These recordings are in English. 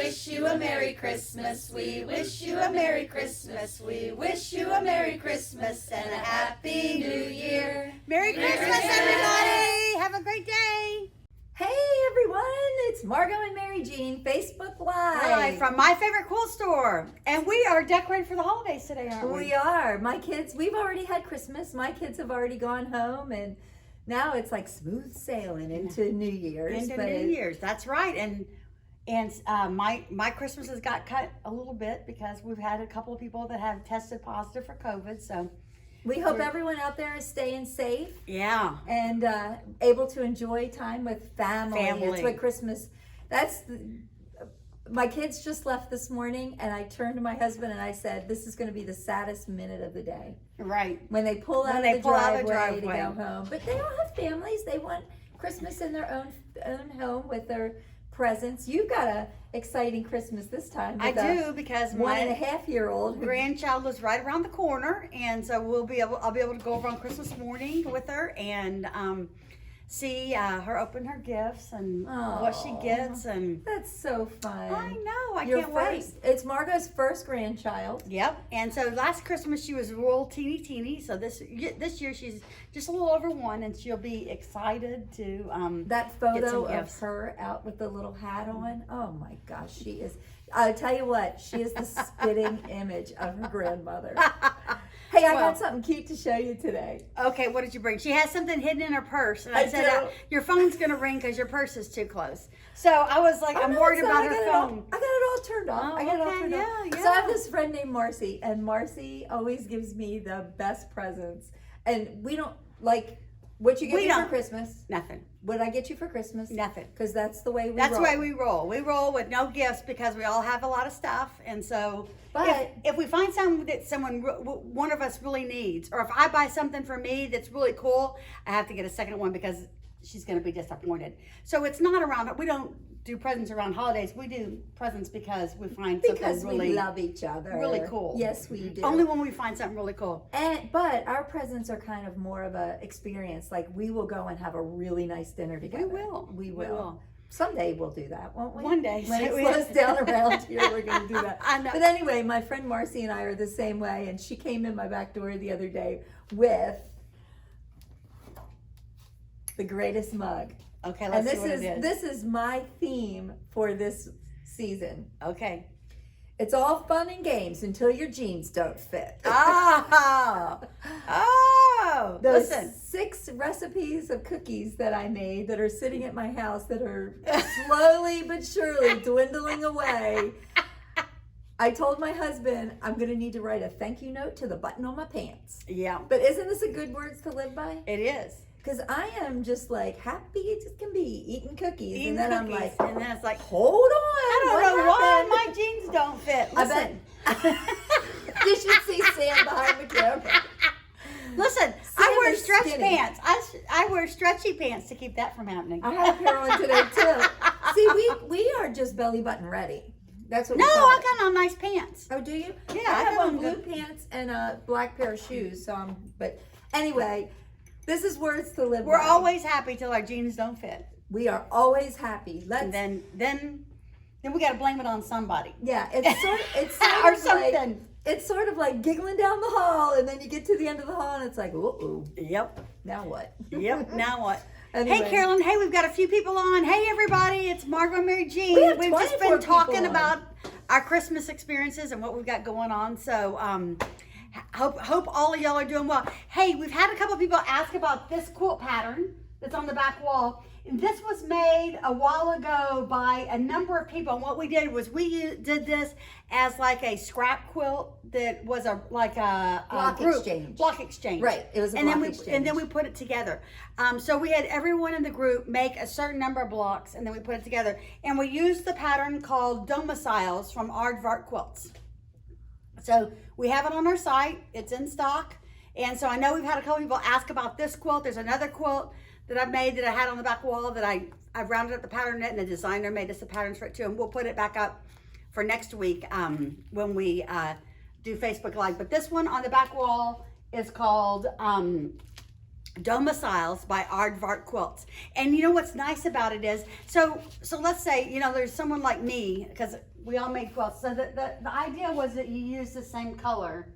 wish you a Merry Christmas. We wish you a Merry Christmas. We wish you a Merry Christmas and a Happy New Year. Merry Christmas, everybody! Have a great day. Hey everyone, it's Margo and Mary Jean, Facebook Live. Hi, from My Favorite Quilt Store. And we are decorated for the holidays today, aren't we? We are. My kids, we've already had Christmas. My kids have already gone home, and now it's like smooth sailing into New Year's. Year's, that's right. And my Christmas has got cut a little bit because we've had a couple of people that have tested positive for COVID, so. We hope everyone out there is staying safe. Yeah. And able to enjoy time with family. It's what Christmas, my kids just left this morning, and I turned to my husband and I said, this is going to be the saddest minute of the day. Right. When they pull out of the driveway to go home. But they all have families. They want Christmas in their own home with their presents. You've got a exciting Christmas this time. I do, because my 1.5-year-old grandchild was right around the corner, and so I'll be able to go over on Christmas morning with her and see her open her gifts and what she gets, and that's so fun. I know. I can't wait. It's Margo's first grandchild. Yep. And so last Christmas she was real teeny. So this year she's just a little over 1, and she'll be excited to that photo of her out with the little hat on. Oh my gosh, she is. I'll tell you what, she is the spitting image of her grandmother. Hey, I got something cute to show you today. Okay, what did you bring? She has something hidden in her purse, and I said, your phone's going to ring because your purse is too close. So I was like, I'm worried about her phone. I got it all turned off. I got it all turned off. So I have this friend named Marcy, and Marcy always gives me the best presents. And we don't, like, what you get me for Christmas? Nothing. What I get you for Christmas? Nothing. Because that's the way we roll. That's the way we roll. We roll with no gifts because we all have a lot of stuff. And so if we find something that one of us really needs, or if I buy something for me that's really cool, I have to get a second one because she's going to be disappointed. So it's not around, we don't do presents around holidays. We do presents because we find something really, we love each other. Really cool. Yes, we do. Only when we find something really cool. But our presents are kind of more of a experience. Like, we will go and have a really nice dinner together. We will. Someday we'll do that, won't we? One day. When it slows down around here, we're going to do that. I know. But anyway, my friend Marcy and I are the same way, and she came in my back door the other day with the greatest mug. Okay, let's see what it is. This is my theme for this season. Okay. It's all fun and games until your jeans don't fit. Those 6 recipes of cookies that I made that are sitting at my house that are slowly but surely dwindling away. I told my husband I'm going to need to write a thank you note to the button on my pants. Yeah. But isn't this a good words to live by? It is. Because I am just like happy it just can be eating cookies. And then I'm like, and then it's like, hold on. I don't know why my jeans don't fit. Listen. You should see Sam behind the camera. Listen, I wear stretch pants. I wear stretchy pants to keep that from happening. I have a pair on today too. See, we are just belly button ready. That's what. No, I got on nice pants. Oh, do you? Yeah, I have on blue pants and a black pair of shoes. So but anyway, this is words to live by. We're always happy till our jeans don't fit. We are always happy. And then we got to blame it on somebody. Yeah, it's or something. It's sort of like giggling down the hall, and then you get to the end of the hall, and it's like, uh-oh. Yep. Now what? Yep. Now what? Anyway. Hey, Carolyn. Hey, we've got a few people on. Hey, everybody. It's Margo and Mary Jean. We've just been talking about our Christmas experiences and what we've got going on. So, hope all of y'all are doing well. Hey, we've had a couple of people ask about this quilt pattern that's on the back wall. This was made a while ago by a number of people, and what we did was we did this as like a scrap quilt that was block exchange. Right, it was a block exchange. And then we put it together. So we had everyone in the group make a certain number of blocks, and then we put it together. And we used the pattern called domiciles from Aardvark Quilts. So we have it on our site. It's in stock. And so I know we've had a couple people ask about this quilt. There's another quilt that I've made that I had on the back wall that I've rounded up the pattern net, and the designer made us the patterns for it too. And we'll put it back up for next week when we do Facebook Live. But this one on the back wall is called Domiciles by Aardvark Quilts. And you know what's nice about it is, so let's say, you know, there's someone like me, because we all made quilts. So the idea was that you use the same color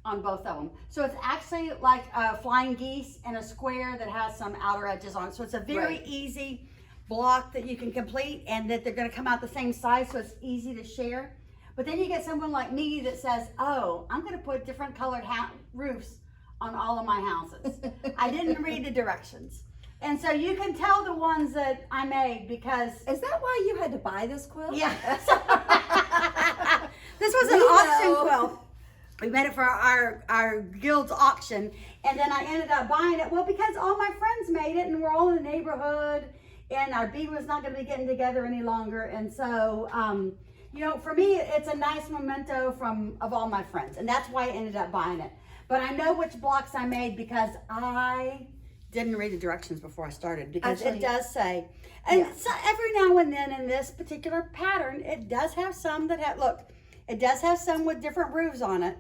on both of them. So it's actually like flying geese and a square that has some outer edges on it. So it's a very easy block that you can complete, and that they're going to come out the same size, so it's easy to share. But then you get someone like me that says, oh, I'm going to put different colored roofs on all of my houses. I didn't read the directions. And so you can tell the ones that I made because... Is that why you had to buy this quilt? Yeah. This was an auction quilt. We made it for our guild's auction, and then I ended up buying it. Well, because all my friends made it, and we're all in the neighborhood, and our bee was not going to be getting together any longer. And so, you know, for me, it's a nice memento of all my friends, and that's why I ended up buying it. But I know which blocks I made because I didn't read the directions before I started, because it does say, and so every now and then in this particular pattern, it does have some that have, look, it does have some with different roofs on it,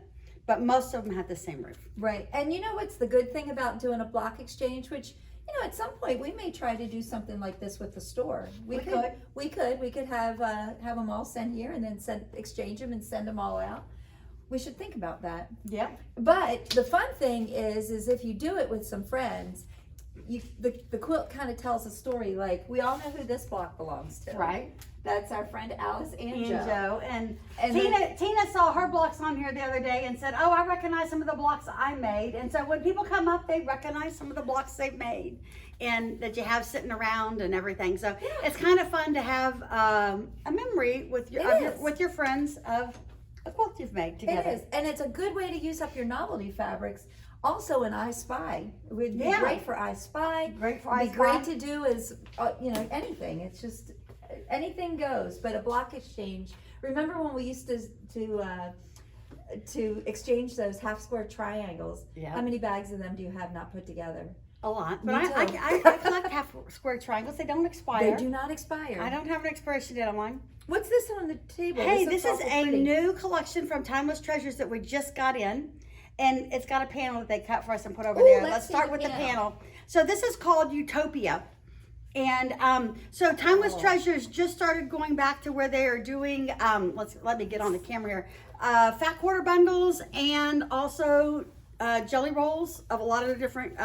but most of them have the same roof. Right. And you know what's the good thing about doing a block exchange, which, you know, at some point we may try to do something like this with the store. We could have them all sent here and then exchange them and send them all out. We should think about that. Yeah. But the fun thing is if you do it with some friends, the quilt kind of tells a story. Like, we all know who this block belongs to. Right. That's our friend Alice and Joe. And Tina saw her blocks on here the other day and said, oh, I recognize some of the blocks I made. And so when people come up, they recognize some of the blocks they've made and that you have sitting around and everything. So it's kind of fun to have a memory with your friends of a quilt you've made together. It is. And it's a good way to use up your novelty fabrics. Also in I Spy. It would be great for I Spy. Great for I Spy. Great to do is, you know, anything. It's just, anything goes. But a block exchange. Remember when we used to exchange those half square triangles? Yeah. How many bags of them do you have not put together? A lot. But I collect half square triangles. They don't expire. They do not expire. I don't have an expiration date on mine. What's this on the table? Hey, this is a new collection from Timeless Treasures that we just got in. And it's got a panel that they cut for us and put over there. Let's start with the panel. So this is called Utopia. And so Timeless Treasures just started going back to where they are doing, let me get on the camera here, fat quarter bundles and also jelly rolls of a lot of the different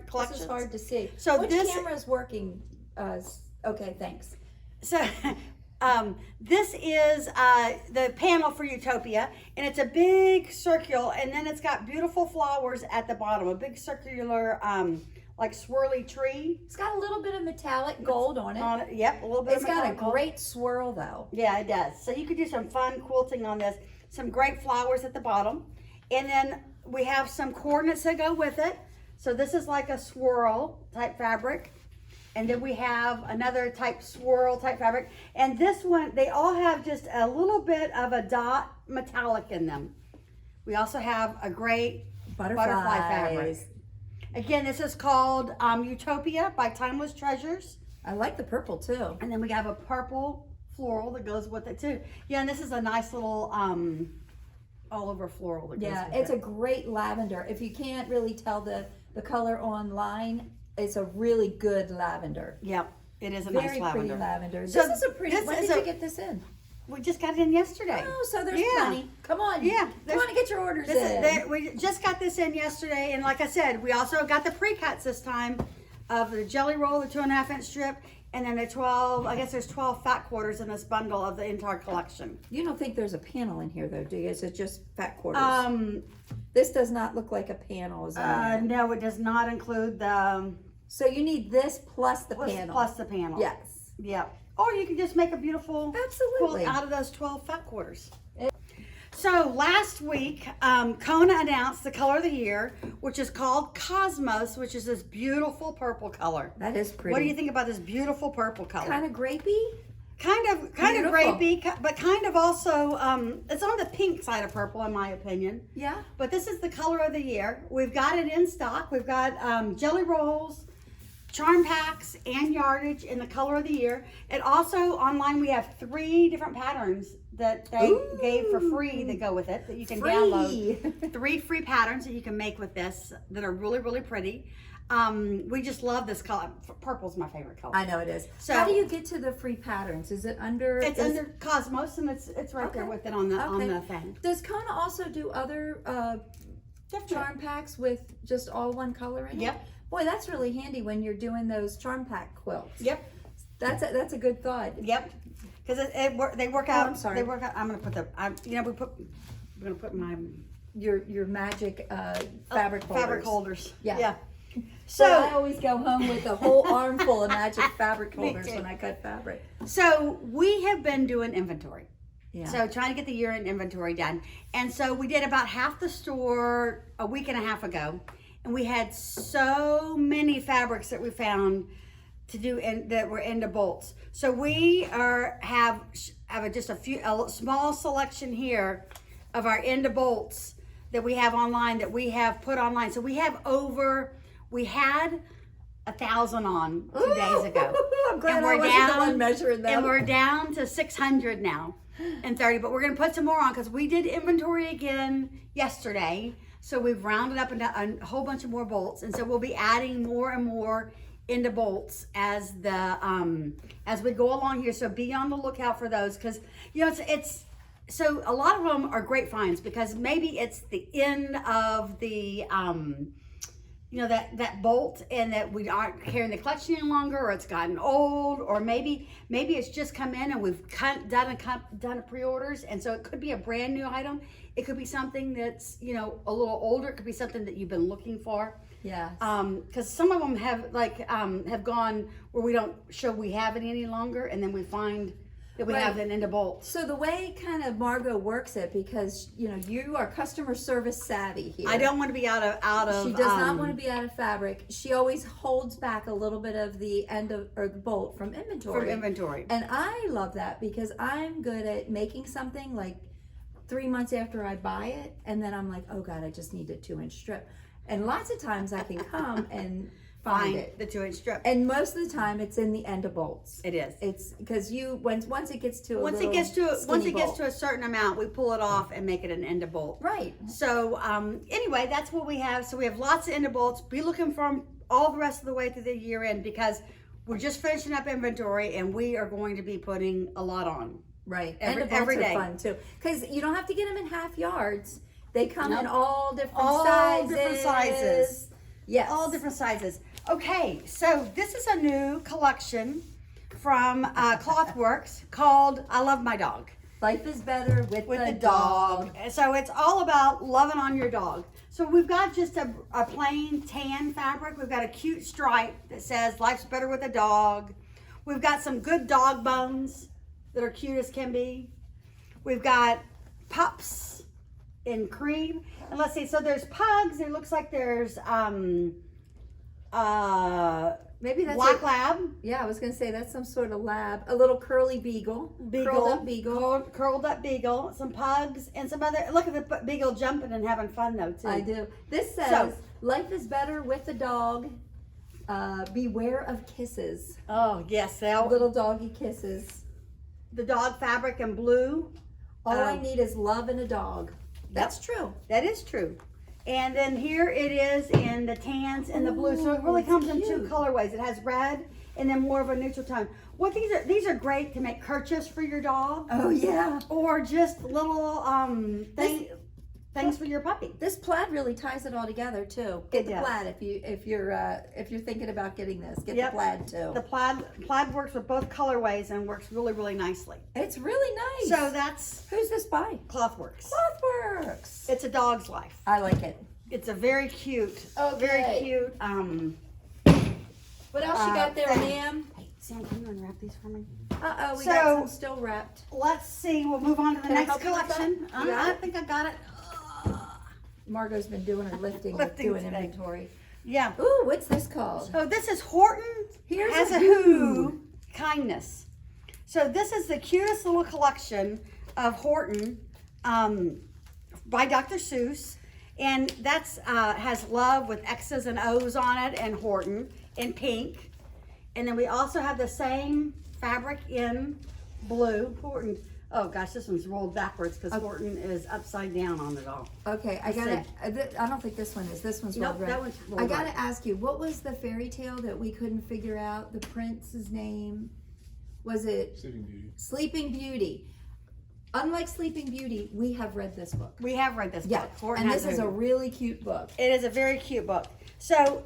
collections. This is hard to see. So which camera's working? Okay, thanks. So this is the panel for Utopia, and it's a big circle, and then it's got beautiful flowers at the bottom, a big circular like swirly tree. It's got a little bit of metallic gold on it. Yep, a little bit. It's got a great swirl though. Yeah, it does. So you could do some fun quilting on this. Some great flowers at the bottom, and then we have some coordinates that go with it. So this is like a swirl type fabric. And then we have another type swirl type fabric. And this one, they all have just a little bit of a dot metallic in them. We also have a great butterfly fabric. Again, this is called Utopia by Timeless Treasures. I like the purple too. And then we have a purple floral that goes with it too. Yeah, and this is a nice little all over floral that goes with it. Yeah, it's a great lavender. If you can't really tell the color online, it's a really good lavender. Yep, it is a nice lavender. Very pretty lavender. So this is a pretty, when did you get this in? We just got it in yesterday. Oh, so there's plenty. Come on. Yeah. Come on and get your orders in. We just got this in yesterday, and like I said, we also got the pre-cuts this time of the jelly roll, the 2.5 inch strip, and then the 12, I guess there's 12 fat quarters in this bundle of the entire collection. You don't think there's a panel in here though, do you? Is it just fat quarters? This does not look like a panel, is it? No, it does not include the... So you need this plus the panel. Plus the panel. Yes. Yep. Or you can just make a beautiful quilt out of those 12 fat quarters. So last week, Kona announced the color of the year, which is called Cosmos, which is this beautiful purple color. That is pretty. What do you think about this beautiful purple color? Kind of grapey? Kind of grapey, but kind of also, it's on the pink side of purple in my opinion. Yeah. But this is the color of the year. We've got it in stock. We've got jelly rolls, charm packs and yardage in the color of the year. And also online we have 3 different patterns that they gave for free that go with it that you can download. 3 free patterns that you can make with this that are really, really pretty. We just love this color. Purple's my favorite color. I know it is. So how do you get to the free patterns? Is it under? It's under Cosmos, and it's right there with it on the thing. Does Kona also do other charm packs with just all one color in it? Yep. Boy, that's really handy when you're doing those charm pack quilts. Yep. That's a good thought. Yep. Because they work out. I'm sorry. They work out. I'm gonna put we're gonna put my Your magic fabric holders. fabric holders. Yeah. Yeah. So I always go home with a whole armful of magic fabric holders too. when I cut fabric. So we have been doing inventory. Yeah. So trying to get the year-end inventory done. And so we did about half the store a week and a half ago. And we had so many fabrics that we found to do that were into bolts. So we have just a small selection here of our into bolts that we have online, that we have put online. So we had 1,000 on 2 days ago. I'm glad And I we're wasn't the down- one measuring them. And we're down to 600 now and 30, but we're going to put some more on because we did inventory again yesterday. So we've rounded up a whole bunch of more bolts. And so we'll be adding more and more into bolts as we go along here. So be on the lookout for those because, it's so a lot of them are great finds because maybe it's the end of the, that bolt and that we aren't carrying the collection any longer, or it's gotten old, or maybe it's just come in and we've done a pre-orders, and so it could be a brand new item. It could be something that's a little older. It could be something that you've been looking for. Yeah. Because some of them have gone where we don't show we have it any longer, and then we find that we have it into bolts. So the way kind of Margo works it, because you are customer service savvy here. I don't want to be out of. She does not want to be out of fabric. She always holds back a little bit of the end of or the bolt from inventory. And I love that because I'm good at making something like 3 months after I buy it, and then I'm like, oh God, I just need a 2-inch strip. And lots of times I can come and find it. The 2-inch strip. And most of the time it's in the end of bolts. It is. It's because once it gets to once it gets to a certain amount, we pull it off and make it an end of bolt. Right. So anyway, that's what we have. So we have lots of end of bolts. Be looking for them all the rest of the way through the year end because we're just finishing up inventory and we are going to be putting a lot on. Right. Every day. Are fun too, because you don't have to get them in half yards. They come in all different sizes. Yes. All different sizes. Okay, so this is a new collection from Clothworks called I Love My Dog. Life is better with the dog. So it's all about loving on your dog. So we've got just a plain tan fabric. We've got a cute stripe that says life's better with a dog. We've got some good dog bones that are cute as can be. We've got pups in cream. And let's see, so there's pugs. It looks like there's maybe that's black lab. Yeah, I was gonna say that's some sort of lab. A little curly beagle. Curled up beagle. Curled up beagle. Some pugs and some other. Look at the beagle jumping and having fun though too. I do. This says life is better with the dog. Beware of kisses. Oh yes, Little doggy kisses. The dog fabric in blue. All I need is love and a dog. That's true. That is true. And then here it is in the tans and the blue. So it really comes in 2 colorways. It has red and then more of a neutral tone. What these are great to make kerchiefs for your dog. Oh yeah. Or just little things for your puppy. This plaid really ties it all together too. Get the plaid if you're thinking about getting this. Get the plaid too. The plaid works with both colorways and works really, really nicely. It's really nice. So that's who's this by? Clothworks. Clothworks. It's a dog's life. I like it. It's a very cute, very cute. What else you got there, ma'am? Hey, Sam, can you unwrap these for me? We got some still wrapped. Let's see. We'll move on to the next help you with collection. that? I think I got it. Margo's been doing her lifting Lifting doing today. inventory. Yeah. Ooh, what's this called? So this is Horton Here's as a Who Kindness. So this is the cutest little collection of Horton by Dr. Seuss. And that's has love with X's and O's on it and Horton. in pink. And then we also have the same fabric in blue. Horton. Oh gosh, this one's rolled backwards because Horton is upside down on it all. Okay, I don't think this one is. This one's rolled right. That one's rolled I gotta right. ask you, what was the fairy tale that we couldn't figure out? The prince's name? Was it Sleeping Beauty. Sleeping Beauty? Unlike Sleeping Beauty, we have read this book. We have read this Yeah, book. Horton and has this is it. a really cute book. It is a very cute book. So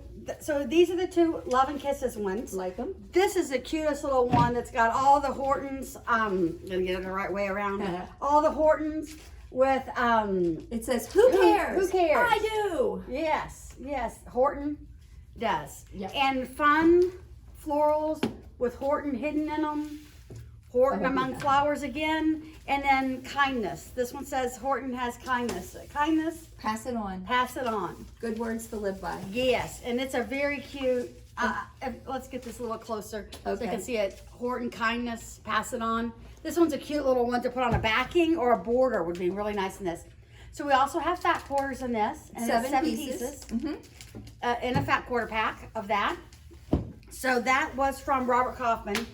these are the two Love and Kisses ones. Like them? This is the cutest little one that's got all the Hortons. Gonna get it the right way around. All the Hortons with It says, "Who cares? Who cares? I do." Yes, Horton does. Yep. And fun florals with Horton hidden in them. Horton Oh, among yeah. flowers again, and then kindness. This one says Horton has kindness. Kindness, Pass it on. pass it on. Good words to live by. Yes, and it's a very cute. Let's get this a little closer so Okay. you can see it. Horton kindness, pass it on. This one's a cute little one to put on a backing or a border would be really nice in this. So we also have fat quarters in this, and it's 7 pieces in a fat quarter pack of that. So that was from Robert Kaufman.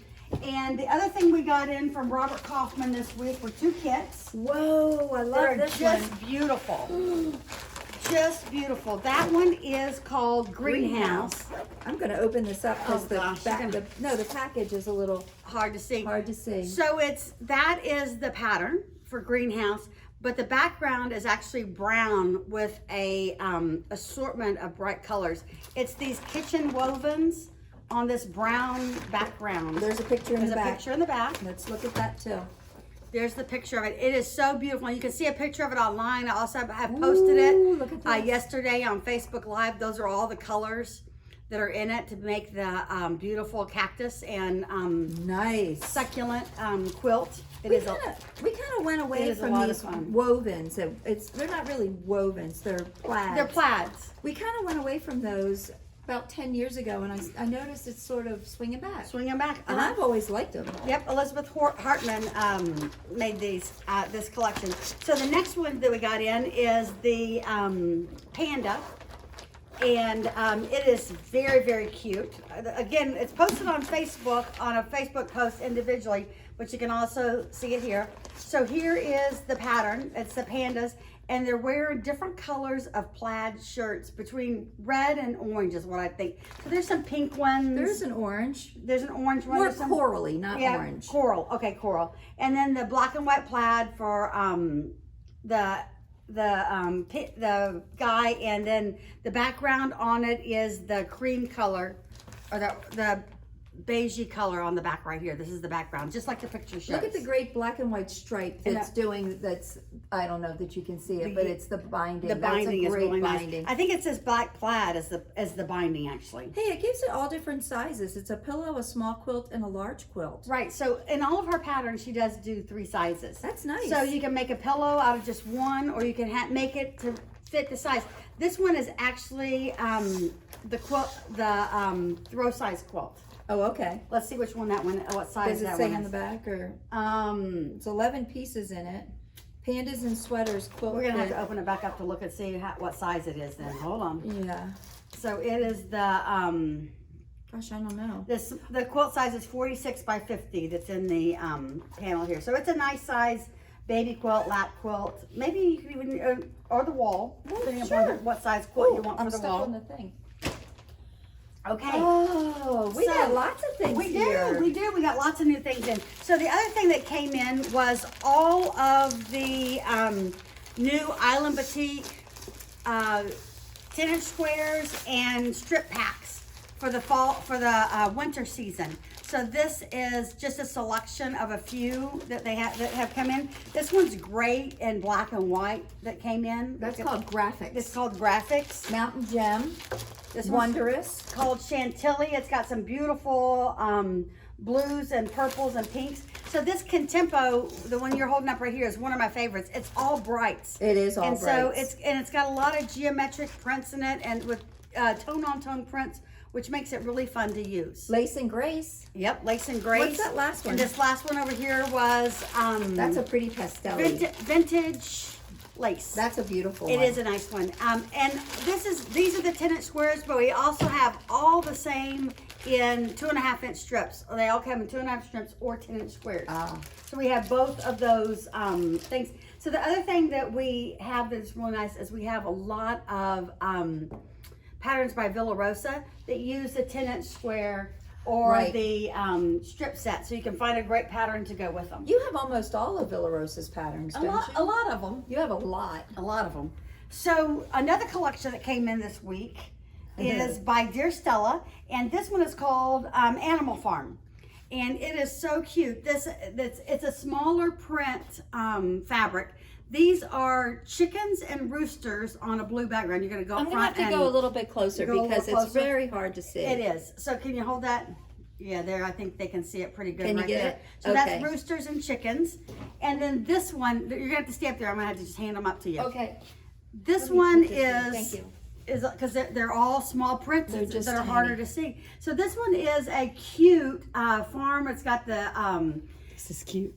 And the other thing we got in from Robert Kaufman this week were 2 kits. Whoa, I love They're this just one. beautiful. Just beautiful. That one is called Greenhouse. I'm going to open this up because Oh, gosh, the package is a little Hard to see. hard to see. So that is the pattern for Greenhouse, but the background is actually brown with a assortment of bright colors. It's these kitchen wovens on this brown background. There's a picture in There's the a back. picture in the back. Let's look at that too. There's the picture of it. It is so beautiful. You can see a picture of it online. I also have posted it Ooh, look at this. yesterday on Facebook Live. Those are all the colors that are in it to make the beautiful cactus and Nice. succulent quilt. It We is kind of went away is a from lot of these fun. wovens. They're not really wovens. They're plaids. they're plaids. We kind of went away from those about 10 years ago, and I noticed it's sort of swinging back. Swinging back. And I've always liked them. Yep, Elizabeth Hartman made this collection. So the next one that we got in is the panda, and it is very, very cute. Again, it's posted on Facebook on a Facebook post individually, but you can also see it here. So here is the pattern. It's the pandas, and they're wearing different colors of plaid shirts between red and orange is what I think. So there's some pink ones. There's an orange. There's an orange one. More There's some corally, not orange. Coral. Okay, coral. And then the black and white plaid for the guy, and then the background on it is the cream color, or the beigey color on the back right here. This is the background, just like the picture shows. Look at the great black and white stripe that's I don't know that you can see it, but it's the binding. The binding That's a is great really binding. nice. I think it says black plaid as the binding actually. Hey, it gives it all different sizes. It's a pillow, a small quilt, and a large quilt. Right. So in all of her patterns, she does do 3 sizes. That's nice. So you can make a pillow out of just one, or you can make it to fit the size. This one is actually the quilt, the throw size quilt. Oh, okay. Let's see which one what size Does it that say one on the is. back or? Um, It's 11 pieces in it. Pandas and sweaters quilt. we're gonna have kit. to open it back up to look and see what size it is. Then hold on. Yeah. So it is Gosh, I don't know. the quilt size is 46 by 50. That's in the panel here. So it's a nice size baby quilt, lap quilt. Maybe you could even or the wall, depending sure. upon what size quilt you Ooh, want I'm for the stuck wall. on the thing. Okay. Oh, we So, got lots of things We here. do. We do. We got lots of new things in. So the other thing that came in was all of the new Island Boutique 10-inch squares and strip packs for the winter season. So this is just a selection of a few that have come in. This one's great and black and white that came in. That's called graphics. It's called Graphics. Mountain Gem. This one's Wondrous. called Chantilly. It's got some beautiful blues and purples and pinks. So this Contempo, the one you're holding up right here, is one of my favorites. It's all brights. It is all and brights. so it's got a lot of geometric prints in it, and with tone on tone prints, which makes it really fun to use. Lace and Grace. Yep, Lace and Grace. What's that last one? And this last one over here was That's a pretty pastel. vintage lace. That's a beautiful It one. is a nice one. And these are the 10-inch squares, but we also have all the same in 2.5-inch strips. They all come in 2.5 strips or 10-inch squares. So we have both of those things. So the other thing that we have that's really nice is we have a lot of patterns by Villa Rosa that use the 10-inch square or the strip set, so you can find a great pattern to go with them. You have almost all of Villa Rosa's patterns, don't you? A lot of them. You have a lot. A lot of them. So another collection that came in this week is by Dear Stella, and this one is called Animal Farm, and it is so cute. It's a smaller print fabric. These are chickens and roosters on a blue background. You're going to go I'm up going to front have to go a little bit closer because it's closer. very hard to see. It is. So can you hold that? Yeah, there. I think they can see it pretty good. Can you right get there. it? So Okay. that's roosters and chickens. And then this one, you're going to have to stay up there. I'm going to have to just hand them up to you. Okay. This one put this in. Thank you. is because they're all small prints They're just that are tiny. harder to see. So this one is a cute farm. It's got the This is cute.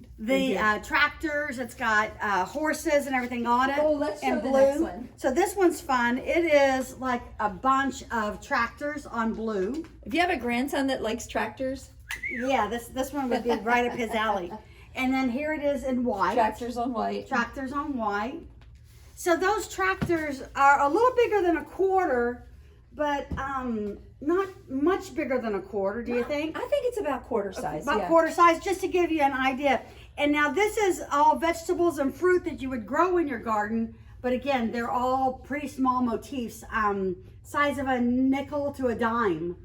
tractors. It's got horses and everything on it. Oh, let's show in the blue. next one. So this one's fun. It is like a bunch of tractors on blue. If you have a grandson that likes tractors, Yeah, this one would be right up his alley. And then here it is in white. tractors on white. Tractors on white. So those tractors are a little bigger than a quarter, but not much bigger than a quarter, do you think? I think it's about quarter size. About yeah. quarter size, just to give you an idea. And now this is all vegetables and fruit that you would grow in your garden, but again, they're all pretty small motifs, size of a nickel to a dime.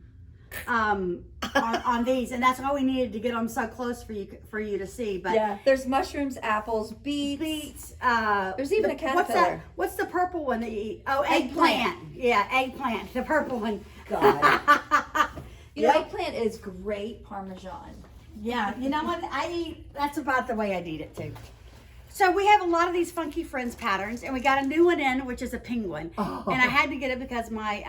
On these, and that's all we needed to get them so close for you to see. But Yeah, there's mushrooms, apples, beets. There's even a caterpillar. What's the purple one that you eat? Oh, eggplant. Yeah, eggplant. The purple one. God. You know, Yep. eggplant is great Parmesan. Yeah, you know what? That's about the way I'd eat it too. So we have a lot of these Funky Friends patterns, and we got a new one in, which is a penguin. Oh. And I had to get it because my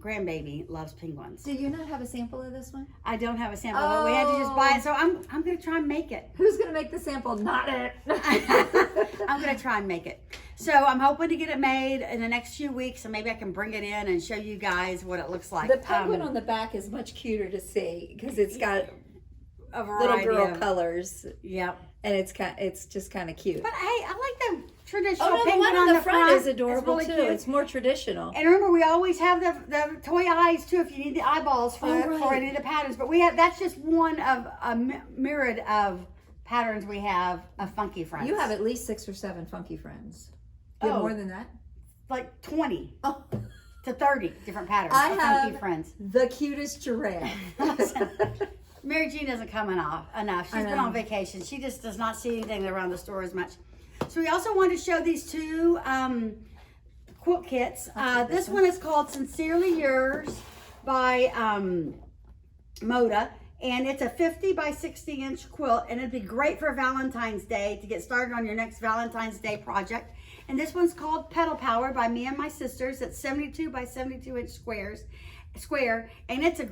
grandbaby loves penguins. Do you not have a sample of this one? I don't have a sample, but we had to just buy it. So I'm going to try and make it. Who's gonna make the sample? Not it. I'm going to try and make it. So I'm hoping to get it made in the next few weeks, and maybe I can bring it in and show you guys what it looks like. The penguin on the back is much cuter to see because it's got a little variety girl of, colors, Yep. and it's just kind of cute. But hey, I like the traditional Oh no, the penguin one on the front is It's adorable really too. cute. It's more traditional. And remember, we always have the toy eyes too if you need the eyeballs for any of the patterns. But that's just one of a myriad of patterns we have of Funky Friends. You have at least 6 or 7 Funky Friends. You have Oh. more than that? like 20 Oh. to 30 different patterns I of have Funky Friends. the cutest giraffe. Mary Jean doesn't come enough. She's been know. on vacation. She just does not see anything around the store as much. So we also wanted to show these two quilt kits. This one is called Sincerely Yours by Moda. And it's a 50 by 60 inch quilt, and it'd be great for Valentine's Day to get started on your next Valentine's Day project. And this one's called Pedal Power by me and my sisters. It's 72 by 72 inch square, and it's a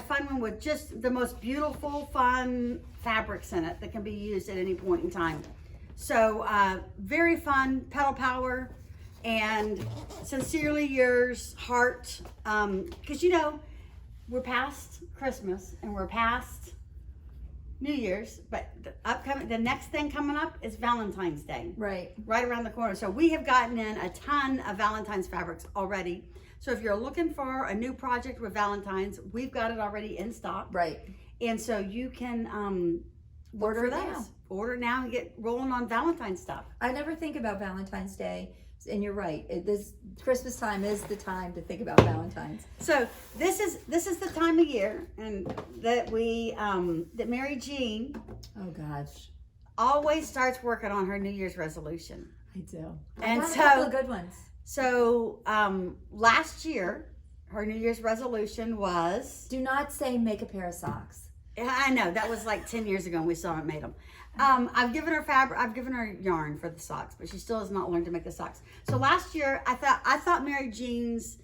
fun one with just the most beautiful, fun fabrics in it that can be used at any point in time. So very fun, Pedal Power, and Sincerely Yours, heart, because we're past Christmas and we're past New Year's, but the next thing coming up is Valentine's Day. Right. Right around the corner. So we have gotten in a ton of Valentine's fabrics already. So if you're looking for a new project with Valentine's, we've got it already in stock. Right. And so you can Order order it now. those. Order now and get rolling on Valentine's stuff. I never think about Valentine's Day, and you're right. This Christmas time is the time to think about Valentine's. So this is the time of year, and that that Mary Jean Oh gosh, always starts working on her New Year's resolution. I do. And I got so- a couple of good ones. So last year, her New Year's resolution was, Do not say make a pair of socks. I know that was like 10 years ago and we still haven't made them. I've given her I've given her yarn for the socks, but she still has not learned to make the socks. So last year, I thought Mary Jean's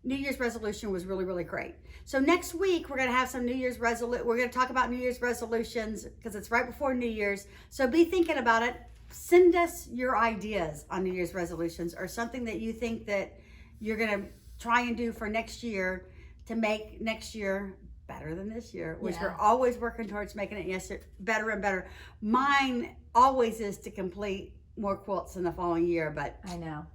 New Year's resolution was really, really great. So next week, we're going to have some we're going to talk about New Year's resolutions because it's right before New Year's. So be thinking about it. send us your ideas on New Year's resolutions or something that you think that you're going to try and do for next year to make next year better than this year, which we're always working towards making it better and better. Mine always is to complete more quilts in the following year, but I know.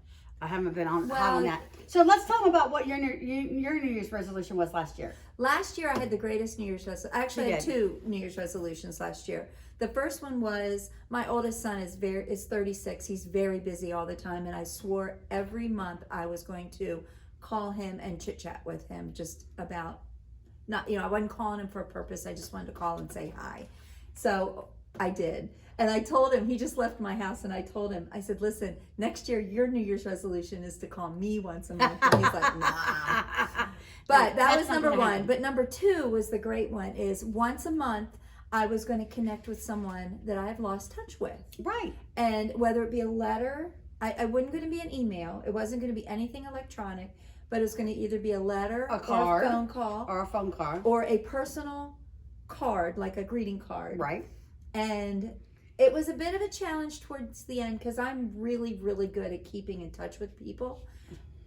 I haven't been hot on that. So let's tell them about what your New Year's resolution was last year. Last year I had the greatest New Year's resolution. Actually, I had 2 New Year's resolutions last year. The first one was my oldest son is 36. He's very busy all the time, and I swore every month I was going to call him and chit chat with him just about I wasn't calling him for a purpose. I just wanted to call and say hi. So I did. And I told him, he just left my house, and I told him, I said, listen, next year your New Year's resolution is to call me once a month. And he's like, nah. But that was number 1. But number 2 was the great one, is once a month I was going to connect with someone that I've lost touch with. Right. And whether it be a letter, I wasn't going to be an email. It wasn't going to be anything electronic, but it was going to either be a letter, a card, or a phone call, or a personal card, like a greeting card. Right. And it was a bit of a challenge towards the end because I'm really, really good at keeping in touch with people.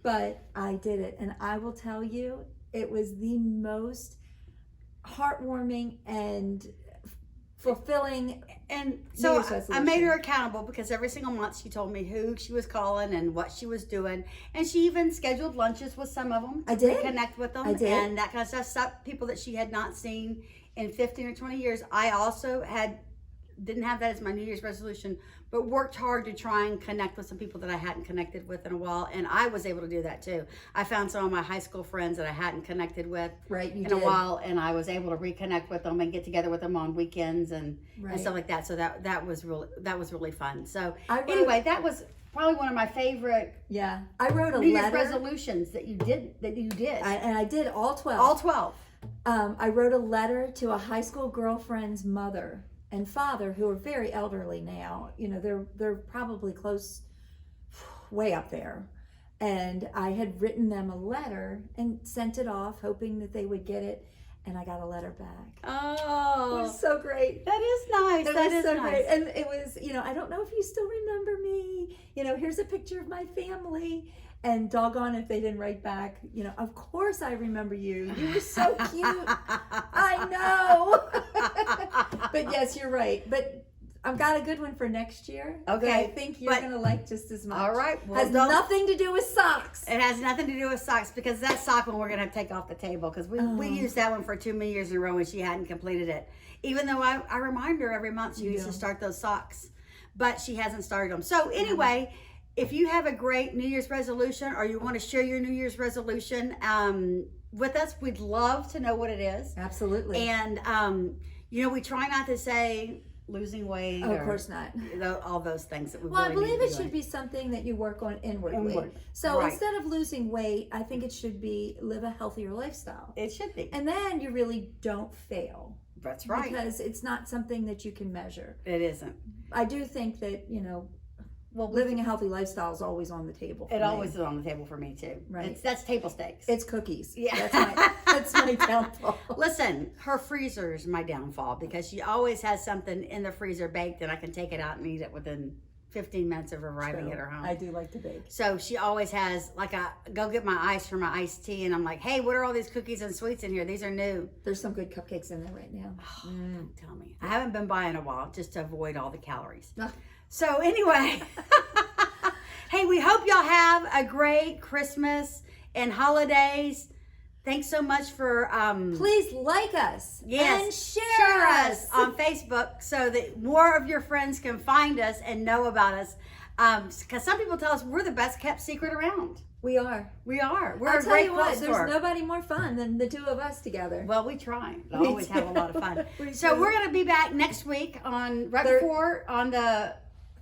But I did it. And I will tell you, it was the most heartwarming and fulfilling. And so I made her accountable because every single month she told me who she was calling and what she was doing. And she even scheduled lunches with some of them. I did. Connect with them. I did. And that kind of stuff. Some people that she had not seen in 15 or 20 years. I also didn't have that as my New Year's resolution, but worked hard to try and connect with some people that I hadn't connected with in a while, and I was able to do that too. I found some of my high school friends that I hadn't connected with in a while, and I was able to reconnect with them and get together with them on weekends and stuff like that. So that was really fun. So anyway, that was probably one of my favorite. Yeah, I wrote a New letter. Year's resolutions that you did. And I did all 12. All 12. I wrote a letter to a high school girlfriend's mother and father, who are very elderly now. They're probably close, way up there. And I had written them a letter and sent it off, hoping that they would get it. And I got a letter back. Oh, it was so great. That is nice. That is so great. And it was, I don't know if you still remember me. Here's a picture of my family. And doggone if they didn't write back. Of course I remember you. You were so cute. I know. But yes, you're right. But I've got a good one for next year. Okay. That I think you're going to like just as much. All right. Well, has nothing to do with socks. It has nothing to do with socks, because that sock one we're going to take off the table, because we used that one for 2 years in a row and she hadn't completed it. Even though I remind her every month she needs to start those socks, but she hasn't started them. So anyway, if you have a great New Year's resolution or you want to share your New Year's resolution with us, we'd love to know what it is. Absolutely. And, we try not to say losing weight. Of course not. All those things that we I believe it should be something that you work on inwardly. So instead of losing weight, I think it should be live a healthier lifestyle. It should be. And then you really don't fail. That's right. Because it's not something that you can measure. It isn't. I do think that, living a healthy lifestyle is always on the table for me. Always is on the table for me too. Right. That's table stakes. It's cookies. Yeah. That's my downfall. Listen, her freezer is my downfall, because she always has something in the freezer baked and I can take it out and eat it within 15 minutes of arriving at her home. I do like to bake. So she always has, go get my ice for my iced tea, and I'm like, hey, what are all these cookies and sweets in here? These are new. There's some good cupcakes in there right now. Oh, don't tell me. I haven't been by in a while, just to avoid all the calories. Oh. So anyway, hey, we hope y'all have a great Christmas and holidays. Thanks so much for please like us and share us on Facebook, so that more of your friends can find us and know about us. Because some people tell us we're the best kept secret around. We are. We're I'll a great quilt there's store. nobody more fun than the two of us together. Well, we try. We always have a lot of fun. So do. we're going to be back next week on the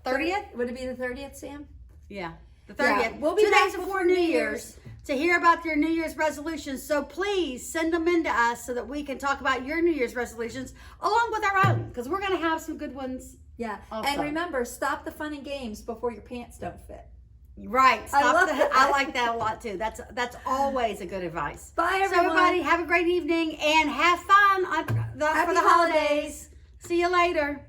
30th. Would it be the 30th, Sam? Yeah, the 30th. Yeah, we'll be 2 back days before New Year's to hear about your New Year's resolutions. So please send them in to us so that we can talk about your New Year's resolutions along with our own, because we're going to have some good ones. Yeah. Also. And remember, stop the fun and games before your pants don't fit. Right. I like that a lot too. That's always a good advice. Bye, everyone. So everybody, have a great evening and have fun for the holidays. See you later.